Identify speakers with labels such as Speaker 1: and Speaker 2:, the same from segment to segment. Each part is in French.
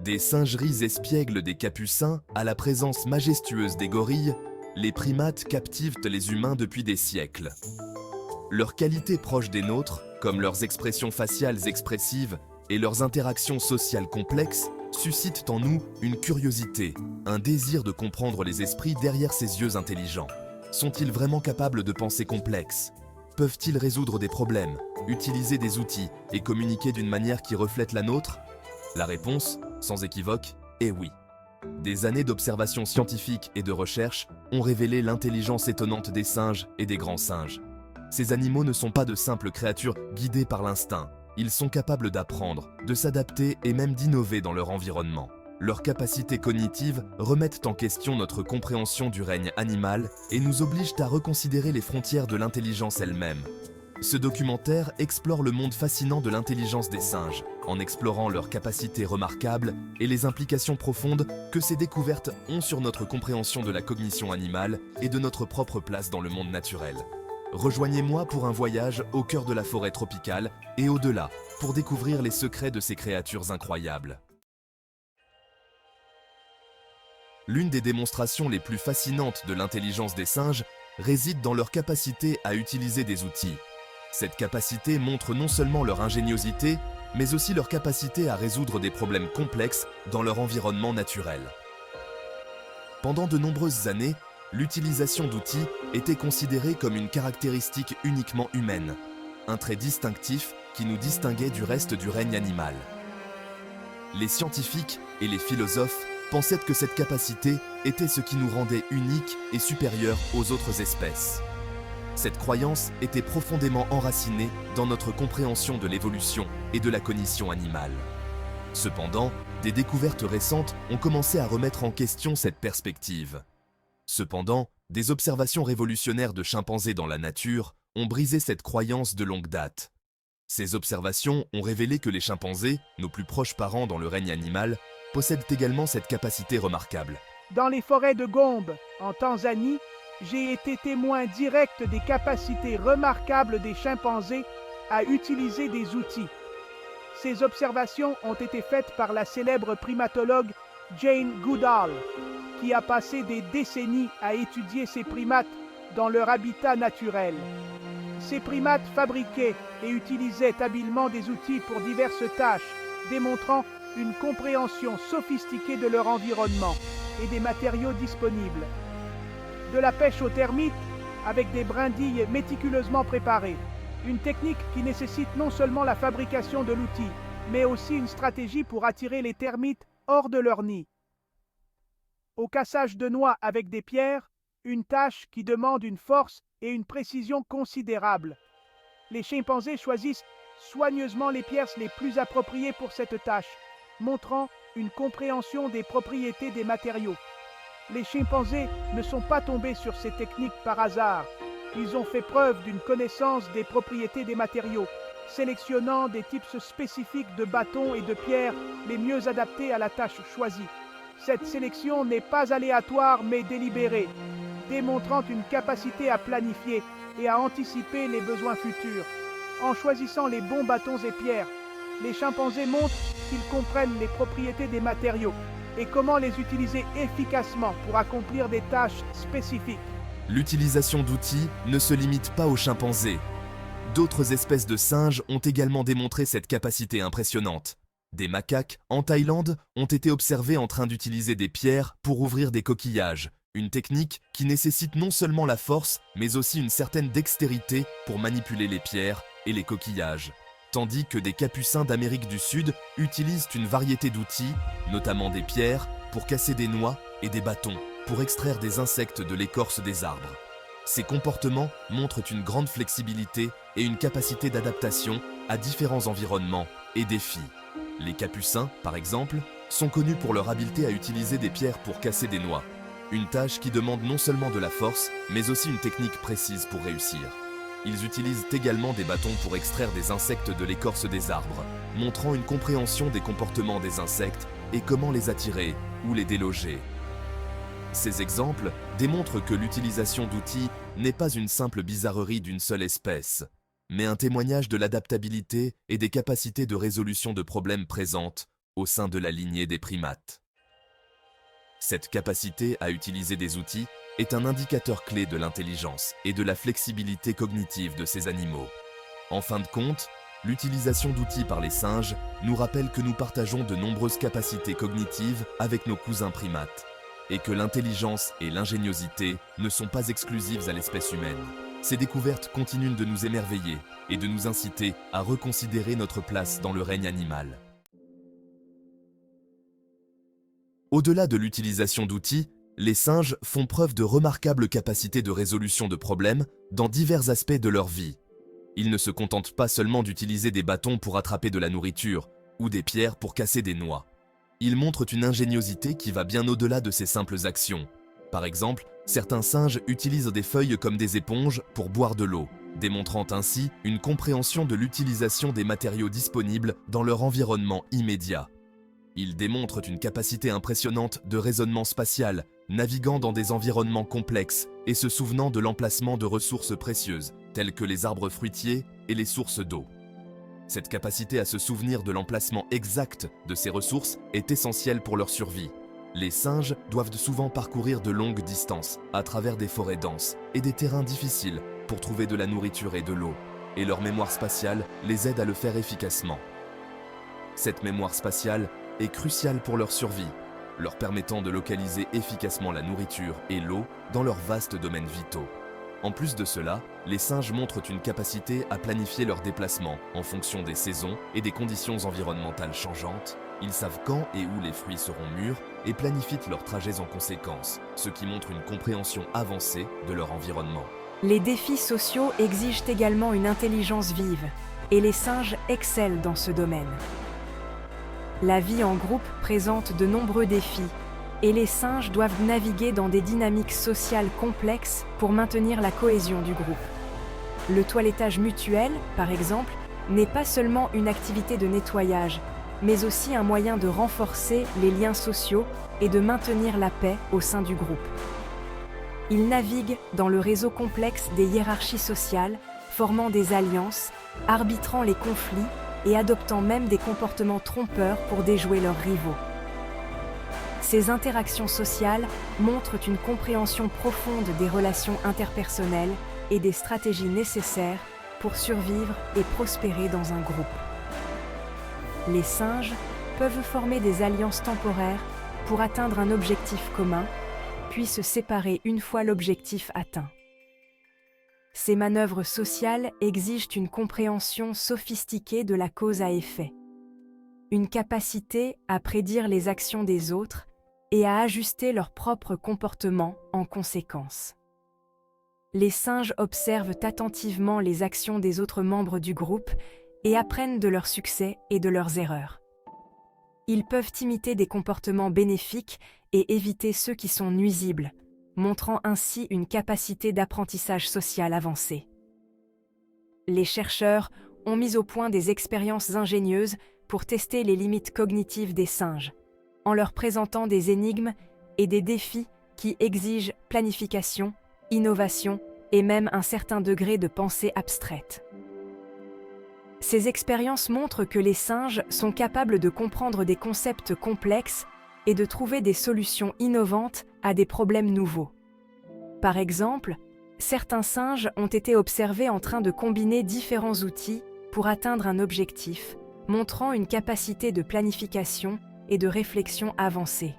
Speaker 1: Des singeries espiègles des capucins à la présence majestueuse des gorilles, les primates captivent les humains depuis des siècles. Leurs qualités proches des nôtres, comme leurs expressions faciales expressives et leurs interactions sociales complexes, suscitent en nous une curiosité, un désir de comprendre les esprits derrière ces yeux intelligents. Sont-ils vraiment capables de pensées complexes? Peuvent-ils résoudre des problèmes, utiliser des outils et communiquer d'une manière qui reflète la nôtre? La réponse, sans équivoque, est oui. Des années d'observations scientifiques et de recherche ont révélé l'intelligence étonnante des singes et des grands singes. Ces animaux ne sont pas de simples créatures guidées par l'instinct. Ils sont capables d'apprendre, de s'adapter et même d'innover dans leur environnement. Leurs capacités cognitives remettent en question notre compréhension du règne animal et nous obligent à reconsidérer les frontières de l'intelligence elle-même. Ce documentaire explore le monde fascinant de l'intelligence des singes, en explorant leurs capacités remarquables et les implications profondes que ces découvertes ont sur notre compréhension de la cognition animale et de notre propre place dans le monde naturel. Rejoignez-moi pour un voyage au cœur de la forêt tropicale et au-delà, pour découvrir les secrets de ces créatures incroyables. L'une des démonstrations les plus fascinantes de l'intelligence des singes réside dans leur capacité à utiliser des outils. Cette capacité montre non seulement leur ingéniosité, mais aussi leur capacité à résoudre des problèmes complexes dans leur environnement naturel. Pendant de nombreuses années, l'utilisation d'outils était considérée comme une caractéristique uniquement humaine, un trait distinctif qui nous distinguait du reste du règne animal. Les scientifiques et les philosophes pensaient que cette capacité était ce qui nous rendait uniques et supérieurs aux autres espèces. Cette croyance était profondément enracinée dans notre compréhension de l'évolution et de la cognition animale. Cependant, des découvertes récentes ont commencé à remettre en question cette perspective. Cependant, des observations révolutionnaires de chimpanzés dans la nature ont brisé cette croyance de longue date. Ces observations ont révélé que les chimpanzés, nos plus proches parents dans le règne animal, possèdent également cette capacité remarquable.
Speaker 2: Dans les forêts de Gombe, en Tanzanie, j'ai été témoin direct des capacités remarquables des chimpanzés à utiliser des outils. Ces observations ont été faites par la célèbre primatologue Jane Goodall, qui a passé des décennies à étudier ces primates dans leur habitat naturel. Ces primates fabriquaient et utilisaient habilement des outils pour diverses tâches, démontrant une compréhension sophistiquée de leur environnement et des matériaux disponibles. De la pêche aux termites, avec des brindilles méticuleusement préparées, une technique qui nécessite non seulement la fabrication de l'outil, mais aussi une stratégie pour attirer les termites hors de leur nid. Au cassage de noix avec des pierres, une tâche qui demande une force et une précision considérables. Les chimpanzés choisissent soigneusement les pierres les plus appropriées pour cette tâche, montrant une compréhension des propriétés des matériaux. Les chimpanzés ne sont pas tombés sur ces techniques par hasard. Ils ont fait preuve d'une connaissance des propriétés des matériaux, sélectionnant des types spécifiques de bâtons et de pierres les mieux adaptés à la tâche choisie. Cette sélection n'est pas aléatoire mais délibérée, démontrant une capacité à planifier et à anticiper les besoins futurs. En choisissant les bons bâtons et pierres, les chimpanzés montrent qu'ils comprennent les propriétés des matériaux et comment les utiliser efficacement pour accomplir des tâches spécifiques.
Speaker 1: L'utilisation d'outils ne se limite pas aux chimpanzés. D'autres espèces de singes ont également démontré cette capacité impressionnante. Des macaques, en Thaïlande, ont été observés en train d'utiliser des pierres pour ouvrir des coquillages, une technique qui nécessite non seulement la force, mais aussi une certaine dextérité pour manipuler les pierres et les coquillages. Tandis que des capucins d'Amérique du Sud utilisent une variété d'outils, notamment des pierres, pour casser des noix et des bâtons, pour extraire des insectes de l'écorce des arbres. Ces comportements montrent une grande flexibilité et une capacité d'adaptation à différents environnements et défis. Les capucins, par exemple, sont connus pour leur habileté à utiliser des pierres pour casser des noix, une tâche qui demande non seulement de la force, mais aussi une technique précise pour réussir. Ils utilisent également des bâtons pour extraire des insectes de l'écorce des arbres, montrant une compréhension des comportements des insectes et comment les attirer ou les déloger. Ces exemples démontrent que l'utilisation d'outils n'est pas une simple bizarrerie d'une seule espèce, mais un témoignage de l'adaptabilité et des capacités de résolution de problèmes présentes au sein de la lignée des primates. Cette capacité à utiliser des outils est un indicateur clé de l'intelligence et de la flexibilité cognitive de ces animaux. En fin de compte, l'utilisation d'outils par les singes nous rappelle que nous partageons de nombreuses capacités cognitives avec nos cousins primates, et que l'intelligence et l'ingéniosité ne sont pas exclusives à l'espèce humaine. Ces découvertes continuent de nous émerveiller et de nous inciter à reconsidérer notre place dans le règne animal. Au-delà de l'utilisation d'outils, les singes font preuve de remarquables capacités de résolution de problèmes dans divers aspects de leur vie. Ils ne se contentent pas seulement d'utiliser des bâtons pour attraper de la nourriture ou des pierres pour casser des noix. Ils montrent une ingéniosité qui va bien au-delà de ces simples actions. Par exemple, certains singes utilisent des feuilles comme des éponges pour boire de l'eau, démontrant ainsi une compréhension de l'utilisation des matériaux disponibles dans leur environnement immédiat. Ils démontrent une capacité impressionnante de raisonnement spatial, naviguant dans des environnements complexes et se souvenant de l'emplacement de ressources précieuses, telles que les arbres fruitiers et les sources d'eau. Cette capacité à se souvenir de l'emplacement exact de ces ressources est essentielle pour leur survie. Les singes doivent souvent parcourir de longues distances à travers des forêts denses et des terrains difficiles pour trouver de la nourriture et de l'eau, et leur mémoire spatiale les aide à le faire efficacement. Cette mémoire spatiale est cruciale pour leur survie, leur permettant de localiser efficacement la nourriture et l'eau dans leurs vastes domaines vitaux. En plus de cela, les singes montrent une capacité à planifier leurs déplacements en fonction des saisons et des conditions environnementales changeantes. Ils savent quand et où les fruits seront mûrs et planifient leurs trajets en conséquence, ce qui montre une compréhension avancée de leur environnement.
Speaker 3: Les défis sociaux exigent également une intelligence vive, et les singes excellent dans ce domaine. La vie en groupe présente de nombreux défis, et les singes doivent naviguer dans des dynamiques sociales complexes pour maintenir la cohésion du groupe. Le toilettage mutuel, par exemple, n'est pas seulement une activité de nettoyage, mais aussi un moyen de renforcer les liens sociaux et de maintenir la paix au sein du groupe. Ils naviguent dans le réseau complexe des hiérarchies sociales, formant des alliances, arbitrant les conflits et adoptant même des comportements trompeurs pour déjouer leurs rivaux. Ces interactions sociales montrent une compréhension profonde des relations interpersonnelles et des stratégies nécessaires pour survivre et prospérer dans un groupe. Les singes peuvent former des alliances temporaires pour atteindre un objectif commun, puis se séparer une fois l'objectif atteint. Ces manœuvres sociales exigent une compréhension sophistiquée de la cause à effet, une capacité à prédire les actions des autres et à ajuster leur propre comportement en conséquence. Les singes observent attentivement les actions des autres membres du groupe et apprennent de leurs succès et de leurs erreurs. Ils peuvent imiter des comportements bénéfiques et éviter ceux qui sont nuisibles, montrant ainsi une capacité d'apprentissage social avancée. Les chercheurs ont mis au point des expériences ingénieuses pour tester les limites cognitives des singes, en leur présentant des énigmes et des défis qui exigent planification, innovation et même un certain degré de pensée abstraite. Ces expériences montrent que les singes sont capables de comprendre des concepts complexes et de trouver des solutions innovantes à des problèmes nouveaux. Par exemple, certains singes ont été observés en train de combiner différents outils pour atteindre un objectif, montrant une capacité de planification et de réflexion avancée.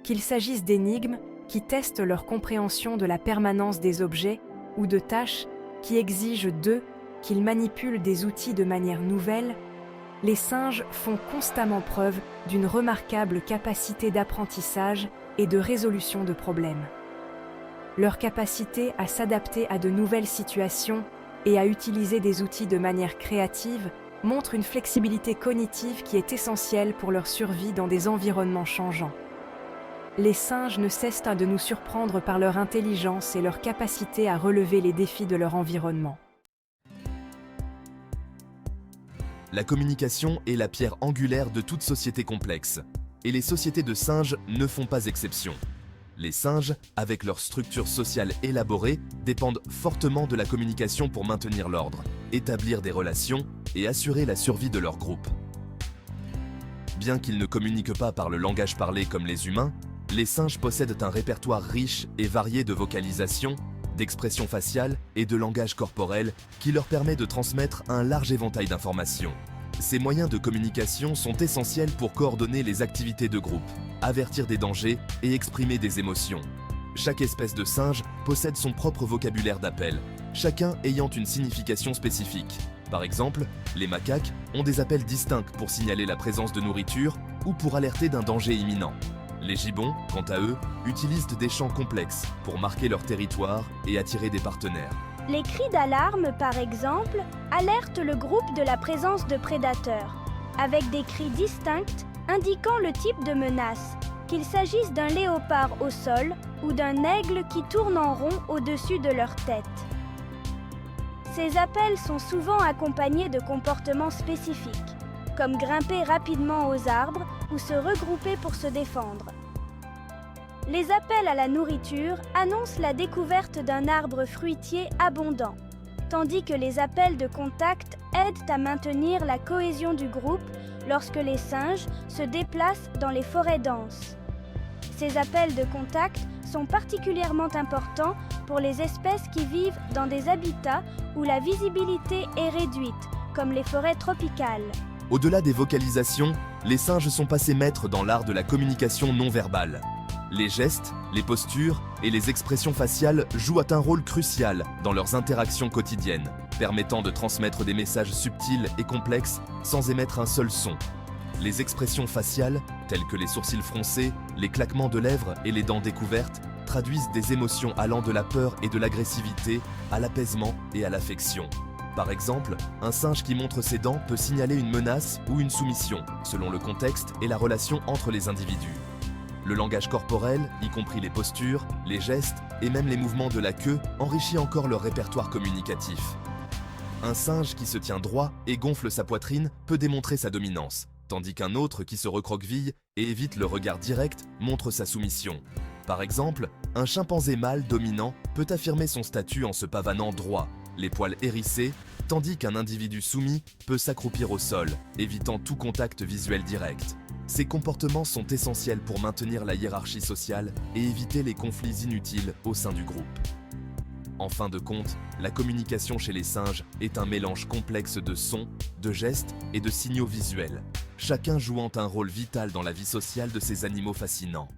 Speaker 3: Qu'il s'agisse d'énigmes qui testent leur compréhension de la permanence des objets ou de tâches qui exigent d'eux qu'ils manipulent des outils de manière nouvelle, les singes font constamment preuve d'une remarquable capacité d'apprentissage et de résolution de problèmes. Leur capacité à s'adapter à de nouvelles situations et à utiliser des outils de manière créative montre une flexibilité cognitive qui est essentielle pour leur survie dans des environnements changeants. Les singes ne cessent de nous surprendre par leur intelligence et leur capacité à relever les défis de leur environnement.
Speaker 1: La communication est la pierre angulaire de toute société complexe, et les sociétés de singes ne font pas exception. Les singes, avec leur structure sociale élaborée, dépendent fortement de la communication pour maintenir l'ordre, établir des relations et assurer la survie de leur groupe. Bien qu'ils ne communiquent pas par le langage parlé comme les humains, les singes possèdent un répertoire riche et varié de vocalisation, d'expressions faciales et de langage corporel qui leur permet de transmettre un large éventail d'informations. Ces moyens de communication sont essentiels pour coordonner les activités de groupe, avertir des dangers et exprimer des émotions. Chaque espèce de singe possède son propre vocabulaire d'appel, chacun ayant une signification spécifique. Par exemple, les macaques ont des appels distincts pour signaler la présence de nourriture ou pour alerter d'un danger imminent. Les gibbons, quant à eux, utilisent des chants complexes pour marquer leur territoire et attirer des partenaires.
Speaker 4: Les cris d'alarme, par exemple, alertent le groupe de la présence de prédateurs, avec des cris distincts indiquant le type de menace, qu'il s'agisse d'un léopard au sol ou d'un aigle qui tourne en rond au-dessus de leur tête. Ces appels sont souvent accompagnés de comportements spécifiques, comme grimper rapidement aux arbres ou se regrouper pour se défendre. Les appels à la nourriture annoncent la découverte d'un arbre fruitier abondant, tandis que les appels de contact aident à maintenir la cohésion du groupe lorsque les singes se déplacent dans les forêts denses. Ces appels de contact sont particulièrement importants pour les espèces qui vivent dans des habitats où la visibilité est réduite, comme les forêts tropicales.
Speaker 1: Au-delà des vocalisations, les singes sont passés maîtres dans l'art de la communication non verbale. Les gestes, les postures et les expressions faciales jouent un rôle crucial dans leurs interactions quotidiennes, permettant de transmettre des messages subtils et complexes sans émettre un seul son. Les expressions faciales, telles que les sourcils froncés, les claquements de lèvres et les dents découvertes, traduisent des émotions allant de la peur et de l'agressivité à l'apaisement et à l'affection. Par exemple, un singe qui montre ses dents peut signaler une menace ou une soumission, selon le contexte et la relation entre les individus. Le langage corporel, y compris les postures, les gestes et même les mouvements de la queue, enrichit encore leur répertoire communicatif. Un singe qui se tient droit et gonfle sa poitrine peut démontrer sa dominance, tandis qu'un autre qui se recroqueville et évite le regard direct montre sa soumission. Par exemple, un chimpanzé mâle dominant peut affirmer son statut en se pavanant droit, les poils hérissés, tandis qu'un individu soumis peut s'accroupir au sol, évitant tout contact visuel direct. Ces comportements sont essentiels pour maintenir la hiérarchie sociale et éviter les conflits inutiles au sein du groupe. En fin de compte, la communication chez les singes est un mélange complexe de sons, de gestes et de signaux visuels, chacun jouant un rôle vital dans la vie sociale de ces animaux fascinants.